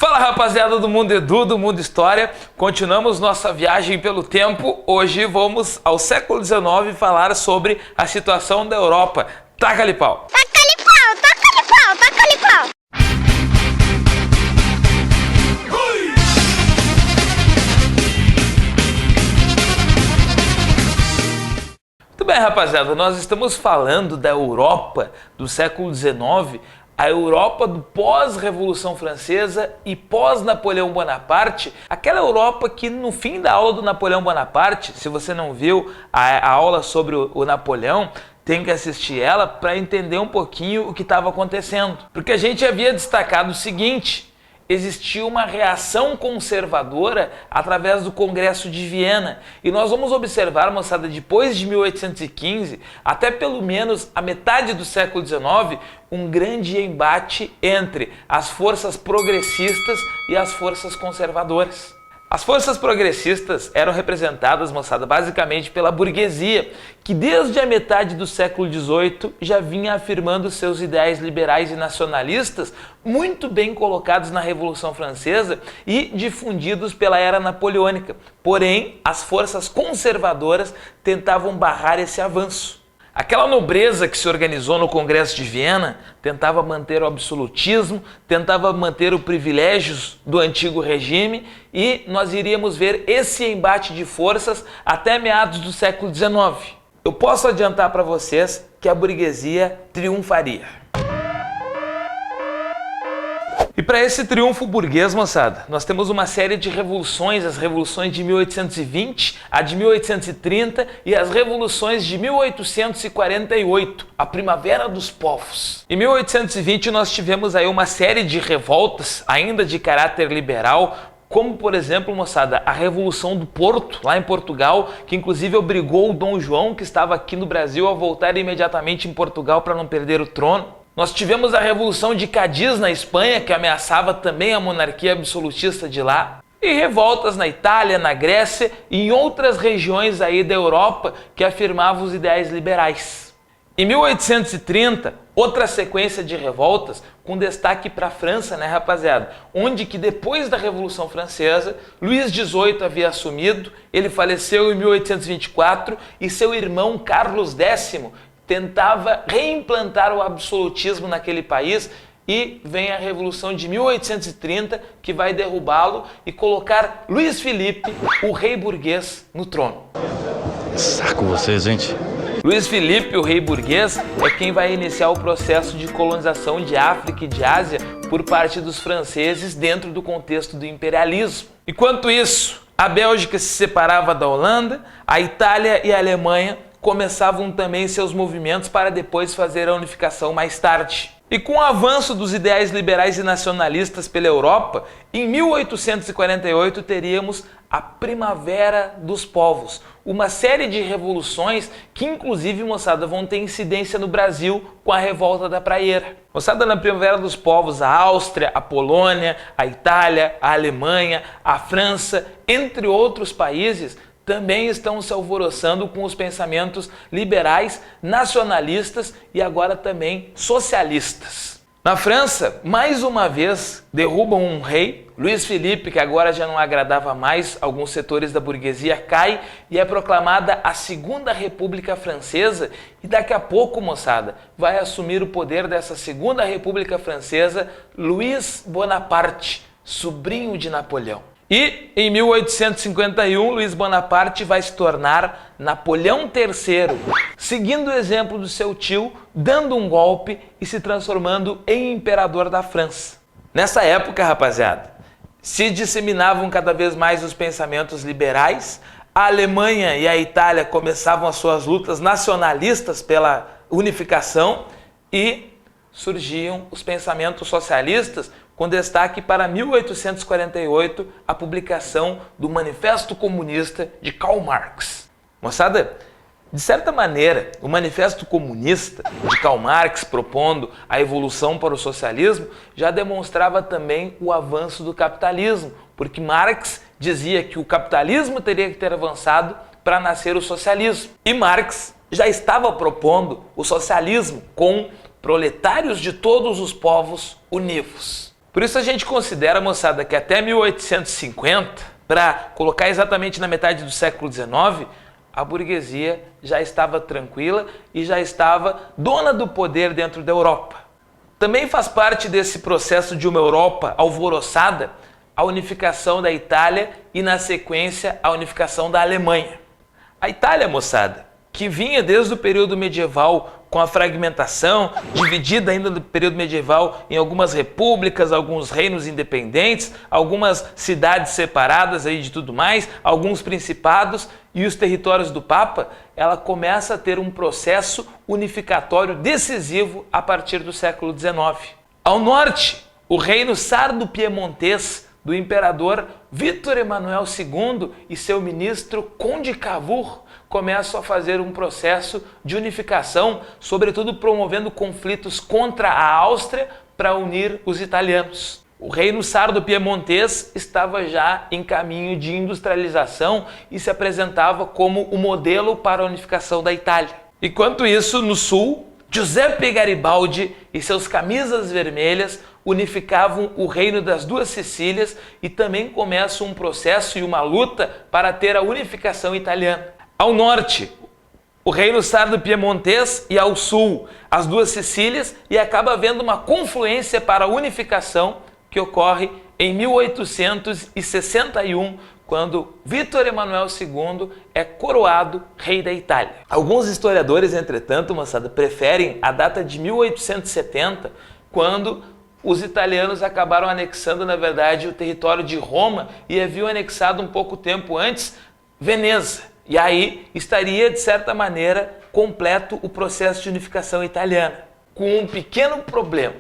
Fala, rapaziada do Mundo Edu, do Mundo História. Continuamos nossa viagem pelo tempo. Hoje vamos ao século XIX falar sobre a situação da Europa. Taca-lhe pau! Taca-lhe pau, taca-lhe pau, taca-lhe pau! Muito bem, rapaziada, nós estamos falando da Europa do século XIX, a Europa do pós-Revolução Francesa e pós-Napoleão Bonaparte, aquela Europa que no fim da aula do Napoleão Bonaparte, se você não viu a aula sobre o Napoleão, tem que assistir ela para entender um pouquinho o que estava acontecendo. Porque a gente havia destacado o seguinte: existia uma reação conservadora através do Congresso de Viena. E nós vamos observar, moçada, depois de 1815, até pelo menos a metade do século XIX, um grande embate entre as forças progressistas e as forças conservadoras. As forças progressistas eram representadas, moçada, basicamente pela burguesia, que desde a metade do século XVIII já vinha afirmando seus ideais liberais e nacionalistas, muito bem colocados na Revolução Francesa e difundidos pela era napoleônica. Porém, as forças conservadoras tentavam barrar esse avanço. Aquela nobreza que se organizou no Congresso de Viena tentava manter o absolutismo, tentava manter os privilégios do antigo regime, e nós iríamos ver esse embate de forças até meados do século XIX. Eu posso adiantar para vocês que a burguesia triunfaria. E para esse triunfo burguês, moçada, nós temos uma série de revoluções, as revoluções de 1820, a de 1830 e as revoluções de 1848, a Primavera dos Povos. Em 1820 nós tivemos aí uma série de revoltas, ainda de caráter liberal, como, por exemplo, moçada, a Revolução do Porto, lá em Portugal, que inclusive obrigou o Dom João, que estava aqui no Brasil, a voltar imediatamente em Portugal para não perder o trono. Nós tivemos a Revolução de Cádiz na Espanha, que ameaçava também a monarquia absolutista de lá. E revoltas na Itália, na Grécia e em outras regiões aí da Europa que afirmavam os ideais liberais. Em 1830, outra sequência de revoltas, com destaque para a França, né, rapaziada? Onde que depois da Revolução Francesa, Luís XVIII havia assumido, ele faleceu em 1824 e seu irmão Carlos X tentava reimplantar o absolutismo naquele país, e vem a Revolução de 1830 que vai derrubá-lo e colocar Luís Filipe, o rei burguês, no trono. Saco vocês, gente. Luís Filipe, o rei burguês, é quem vai iniciar o processo de colonização de África e de Ásia por parte dos franceses dentro do contexto do imperialismo. Enquanto isso, a Bélgica se separava da Holanda, a Itália e a Alemanha começavam também seus movimentos para depois fazer a unificação mais tarde. E com o avanço dos ideais liberais e nacionalistas pela Europa, em 1848 teríamos a Primavera dos Povos, uma série de revoluções que inclusive, moçada, vão ter incidência no Brasil com a Revolta da Praieira. Moçada, na Primavera dos Povos, a Áustria, a Polônia, a Itália, a Alemanha, a França, entre outros países, também estão se alvoroçando com os pensamentos liberais, nacionalistas e agora também socialistas. Na França, mais uma vez, derrubam um rei, Luís Filipe, que agora já não agradava mais alguns setores da burguesia, cai e é proclamada a Segunda República Francesa, e daqui a pouco, moçada, vai assumir o poder dessa Segunda República Francesa Luís Bonaparte, sobrinho de Napoleão. E em 1851, Luís Bonaparte vai se tornar Napoleão III, seguindo o exemplo do seu tio, dando um golpe e se transformando em imperador da França. Nessa época, rapaziada, se disseminavam cada vez mais os pensamentos liberais, a Alemanha e a Itália começavam as suas lutas nacionalistas pela unificação e surgiam os pensamentos socialistas, com destaque para 1848, a publicação do Manifesto Comunista de Karl Marx. Moçada, de certa maneira, o Manifesto Comunista de Karl Marx, propondo a evolução para o socialismo, já demonstrava também o avanço do capitalismo, porque Marx dizia que o capitalismo teria que ter avançado para nascer o socialismo. E Marx já estava propondo o socialismo com proletários de todos os povos univos. Por isso a gente considera, moçada, que até 1850, para colocar exatamente na metade do século XIX, a burguesia já estava tranquila e já estava dona do poder dentro da Europa. Também faz parte desse processo de uma Europa alvoroçada a unificação da Itália e, na sequência, a unificação da Alemanha. A Itália, moçada, que vinha desde o período medieval com a fragmentação, dividida ainda no período medieval em algumas repúblicas, alguns reinos independentes, algumas cidades separadas aí de tudo mais, alguns principados e os territórios do Papa, ela começa a ter um processo unificatório decisivo a partir do século XIX. Ao norte, o reino sardo-piemontês do imperador Vítor Emanuel II e seu ministro Conde Cavour começam a fazer um processo de unificação, sobretudo promovendo conflitos contra a Áustria para unir os italianos. O reino sardo-piemontês estava já em caminho de industrialização e se apresentava como o modelo para a unificação da Itália. Enquanto isso, no sul, Giuseppe Garibaldi e seus camisas vermelhas unificavam o reino das duas Sicílias e também começa um processo e uma luta para ter a unificação italiana. Ao norte, o reino sardo-piemontês e ao sul, as duas Sicílias, e acaba havendo uma confluência para a unificação que ocorre em 1861, quando Vítor Emanuel II é coroado rei da Itália. Alguns historiadores, entretanto, moçada, preferem a data de 1870, quando os italianos acabaram anexando, na verdade, o território de Roma e haviam anexado um pouco tempo antes Veneza. E aí estaria, de certa maneira, completo o processo de unificação italiana. Com um pequeno problema.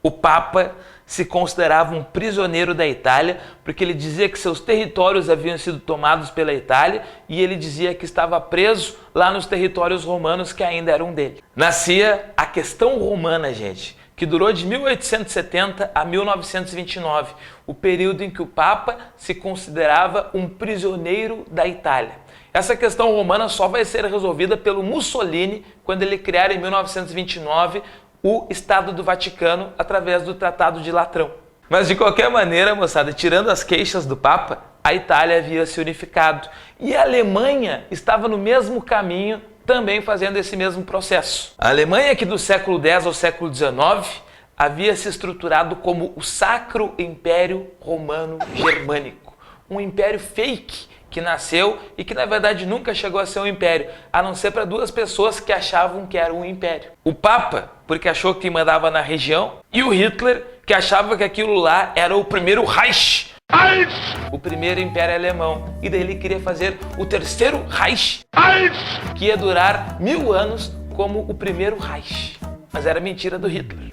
O Papa se considerava um prisioneiro da Itália, porque ele dizia que seus territórios haviam sido tomados pela Itália e ele dizia que estava preso lá nos territórios romanos que ainda eram dele. Nascia a questão romana, gente, que durou de 1870 a 1929, o período em que o Papa se considerava um prisioneiro da Itália. Essa questão romana só vai ser resolvida pelo Mussolini quando ele criar em 1929 o Estado do Vaticano através do Tratado de Latrão. Mas de qualquer maneira, moçada, tirando as queixas do Papa, a Itália havia se unificado e a Alemanha estava no mesmo caminho, também fazendo esse mesmo processo. A Alemanha, que do século X ao século XIX, havia se estruturado como o Sacro Império Romano Germânico, um império fake que nasceu e que na verdade nunca chegou a ser um império, a não ser para duas pessoas que achavam que era um império. O Papa, porque achou que mandava na região, e o Hitler, que achava que aquilo lá era o primeiro Reich, o primeiro império alemão, e daí ele queria fazer o terceiro Reich, que ia durar 1000 anos como o primeiro Reich. Mas era mentira do Hitler.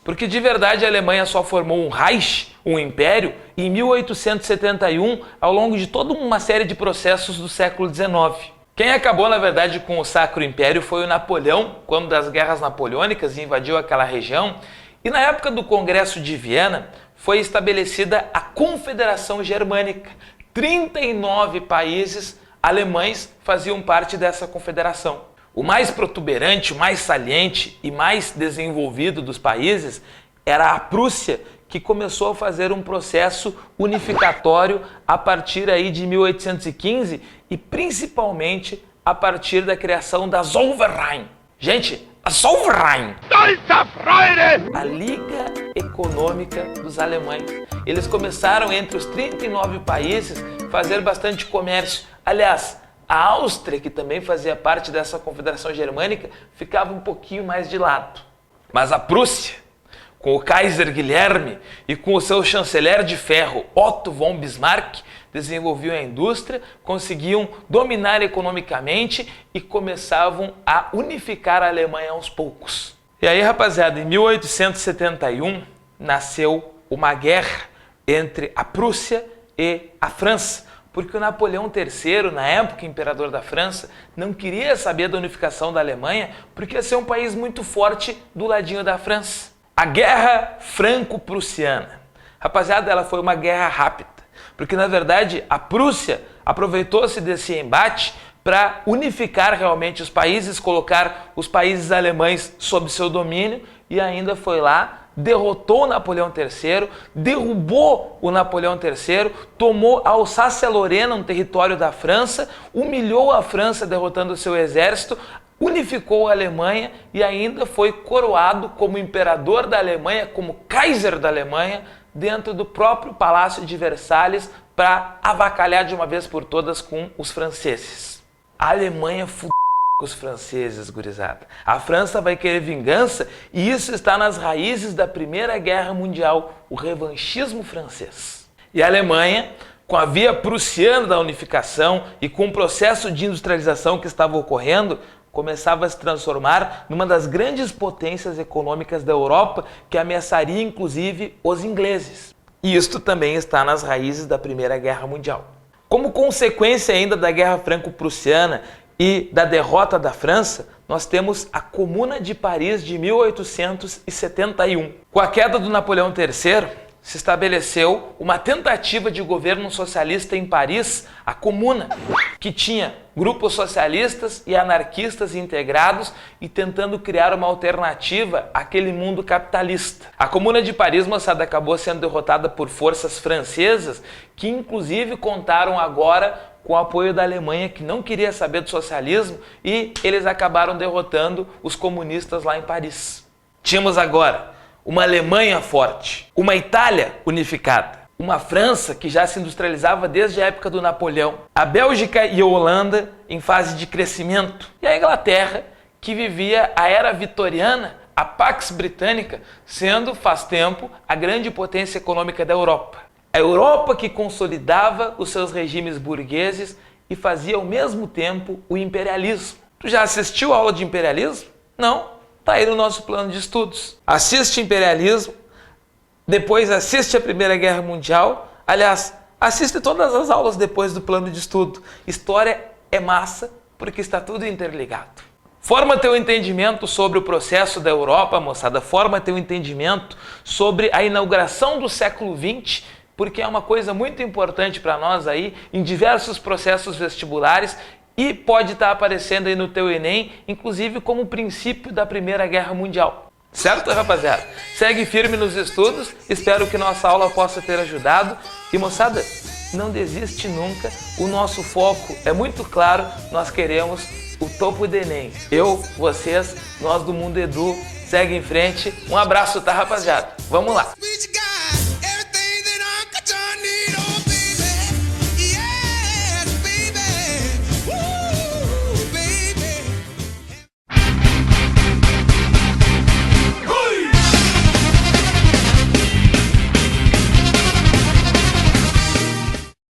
Porque de verdade a Alemanha só formou um Reich, um império, em 1871, ao longo de toda uma série de processos do século XIX. Quem acabou, na verdade, com o Sacro Império foi o Napoleão, quando das guerras napoleônicas invadiu aquela região, e na época do Congresso de Viena foi estabelecida a Confederação Germânica. 39 países alemães faziam parte dessa confederação. O mais protuberante, o mais saliente e mais desenvolvido dos países era a Prússia, que começou a fazer um processo unificatório a partir aí de 1815 e principalmente a partir da criação da Zollverein. Gente, a Zollverein, a Liga Econômica dos Alemães. Eles começaram entre os 39 países a fazer bastante comércio. Aliás, a Áustria, que também fazia parte dessa Confederação Germânica, ficava um pouquinho mais de lado. Mas a Prússia, com o Kaiser Guilherme e com o seu chanceler de ferro Otto von Bismarck, desenvolviam a indústria, conseguiam dominar economicamente e começavam a unificar a Alemanha aos poucos. E aí, rapaziada, em 1871 nasceu uma guerra entre a Prússia e a França, porque o Napoleão III, na época imperador da França, não queria saber da unificação da Alemanha, porque ia ser um país muito forte do ladinho da França. A Guerra Franco-Prussiana. Rapaziada, ela foi uma guerra rápida, porque na verdade a Prússia aproveitou-se desse embate para unificar realmente os países, colocar os países alemães sob seu domínio e ainda foi lá derrotou o Napoleão III, derrubou o Napoleão III, tomou a Alsácia-Lorena, um território da França, humilhou a França derrotando o seu exército, unificou a Alemanha e ainda foi coroado como imperador da Alemanha, como Kaiser da Alemanha, dentro do próprio Palácio de Versalhes, para avacalhar de uma vez por todas com os franceses. A Alemanha fudeu com os franceses, gurizada. A França vai querer vingança e isso está nas raízes da Primeira Guerra Mundial, o revanchismo francês. E a Alemanha, com a via prussiana da unificação e com o processo de industrialização que estava ocorrendo, começava a se transformar numa das grandes potências econômicas da Europa, que ameaçaria inclusive os ingleses. E isto também está nas raízes da Primeira Guerra Mundial. Como consequência ainda da Guerra Franco-Prussiana e da derrota da França, nós temos a Comuna de Paris de 1871. Com a queda do Napoleão III, se estabeleceu uma tentativa de governo socialista em Paris, a Comuna, que tinha grupos socialistas e anarquistas integrados e tentando criar uma alternativa àquele mundo capitalista. A Comuna de Paris, moçada, acabou sendo derrotada por forças francesas que inclusive contaram agora com o apoio da Alemanha, que não queria saber do socialismo, e eles acabaram derrotando os comunistas lá em Paris. Tínhamos agora uma Alemanha forte, uma Itália unificada, uma França que já se industrializava desde a época do Napoleão, a Bélgica e a Holanda em fase de crescimento, e a Inglaterra, que vivia a era vitoriana, a Pax Britânica, sendo, faz tempo, a grande potência econômica da Europa. A Europa que consolidava os seus regimes burgueses e fazia ao mesmo tempo o imperialismo. Tu já assistiu a aula de imperialismo? Não? Tá aí no nosso plano de estudos. Assiste imperialismo, depois assiste a Primeira Guerra Mundial. Aliás, assiste todas as aulas depois do plano de estudo. História é massa porque está tudo interligado. Forma teu entendimento sobre o processo da Europa, moçada. Forma teu entendimento sobre a inauguração do século XX, porque é uma coisa muito importante para nós aí em diversos processos vestibulares e pode estar aparecendo aí no teu Enem, inclusive como princípio da Primeira Guerra Mundial. Certo, rapaziada? Segue firme nos estudos, espero que nossa aula possa ter ajudado. E, moçada, não desiste nunca, o nosso foco é muito claro, nós queremos o topo do Enem. Eu, vocês, nós do Mundo Edu, segue em frente. Um abraço, tá, rapaziada? Vamos lá!